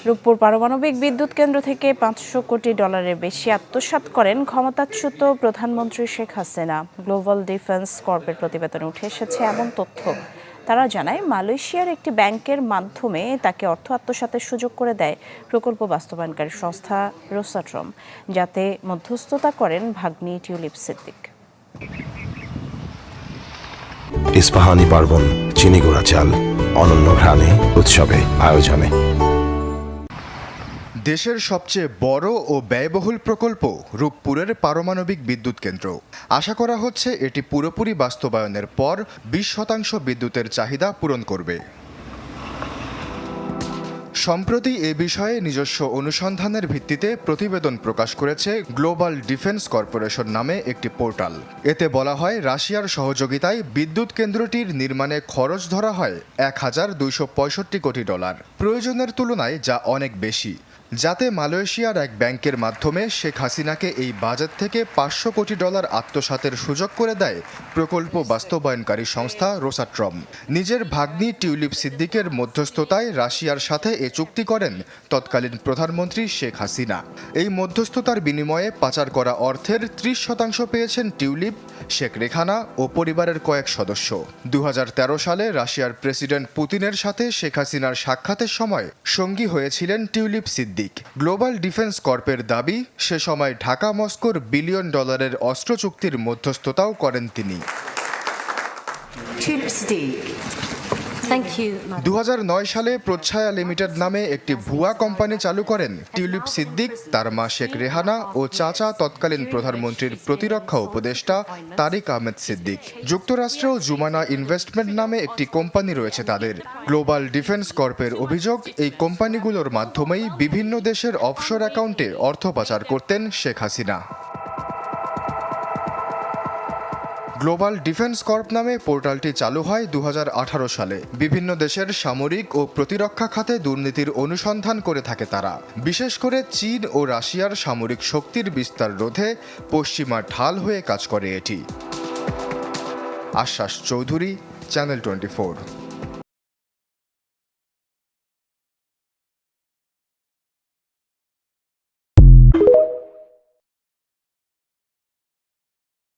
রূপপুর পারমাণবিক বিদ্যুৎ কেন্দ্র থেকে $500 কোটি বেশি আত্মসাৎ করেন ক্ষমতাচ্যুত প্রধানমন্ত্রী শেখ হাসিনা। গ্লোবাল ডিফেন্স কর্পের প্রতিবেদনে উঠে এসেছে এমন তথ্য। তারা জানায়, মালয়েশিয়ার একটি ব্যাংকের মাধ্যমে তাকে অর্থ আত্মসাতের সুযোগ করে দেয় প্রকল্প বাস্তবায়নকারী সংস্থা রোসাট্রম, যাতে মধ্যস্থতা করেন ভাগ্নি টিউলিপ সিদ্দিক। ইস্পাহানি পার্বণ, চিনি গুঁড়া চাল, অনন্য ঘ্রাণে, উৎসবে আয়োজনে। দেশের সবচেয়ে বড় ও ব্যয়বহুল প্রকল্প রূপপুরের পারমাণবিক বিদ্যুৎ কেন্দ্র। আশা করা হচ্ছে এটি পুরোপুরি বাস্তবায়নের পর 20% বিদ্যুতের চাহিদা পূরণ করবে। সম্প্রতি এ বিষয়ে নিজস্ব অনুসন্ধানের ভিত্তিতে প্রতিবেদন প্রকাশ করেছে গ্লোবাল ডিফেন্স কর্পোরেশন নামে একটি পোর্টাল। এতে বলা হয়, রাশিয়ার সহযোগিতায় বিদ্যুৎ কেন্দ্রটির নির্মাণে খরচ ধরা হয় $1,265 কোটি, প্রয়োজনের তুলনায় যা অনেক বেশি, যাতে মালয়েশিয়ার এক ব্যাংকের মাধ্যমে শেখ হাসিনাকে এই বাজেট থেকে $500 কোটি আত্মসাতের সুযোগ করে দেয় প্রকল্প বাস্তবায়নকারী সংস্থা রোসাট্রম। নিজের ভাগ্নি টিউলিপ সিদ্দিকের মধ্যস্থতায় রাশিয়ার সাথে এ চুক্তি করেন তৎকালীন প্রধানমন্ত্রী শেখ হাসিনা। এই মধ্যস্থতার বিনিময়ে পাচার করা অর্থের 30% পেয়েছেন টিউলিপ, শেখ রেহানা ও পরিবারের কয়েক সদস্য। 2013 সালে রাশিয়ার প্রেসিডেন্ট পুতিনের সাথে শেখ হাসিনার সাক্ষাতের সময় সঙ্গী হয়েছিলেন টিউলিপ সিদ্দিক। গ্লোবাল ডিফেন্স কর্পের দাবি, সে সময় ঢাকা মস্কোর $1 বিলিয়ন অস্ত্র চুক্তির মধ্যস্থতাও করেন তিনি। 2009 সালে প্রচ্ছায়া লিমিটেড নামে একটি ভুয়া কোম্পানি চালু করেন টিউলিপ সিদ্দিক, তার মা শেখ রেহানা ও চাচা তৎকালীন প্রধানমন্ত্রীর প্রতিরক্ষা উপদেষ্টা তারিক আহমেদ সিদ্দিক। যুক্তরাষ্ট্রেও জুমানা ইনভেস্টমেন্ট নামে একটি কোম্পানি রয়েছে তাদের। গ্লোবাল ডিফেন্স কর্পের অভিযোগ, এই কোম্পানিগুলোর মাধ্যমেই বিভিন্ন দেশের অফশোর অ্যাকাউন্টে অর্থ পাচার করতেন Sheikh Hasina. Global defence corp নামে পোর্টালটি চালু হয় 2018 সালে। বিভিন্ন দেশের সামরিক ও প্রতিরক্ষা খাতে দুর্নীতির অনুসন্ধান করে থাকে তারা। বিশেষ করে চীন ও রাশিয়ার সামরিক শক্তির বিস্তার রোধে পশ্চিমা ঢাল হয়ে কাজ করে এটি। আশ্বাস চৌধুরী, চ্যানেল 24।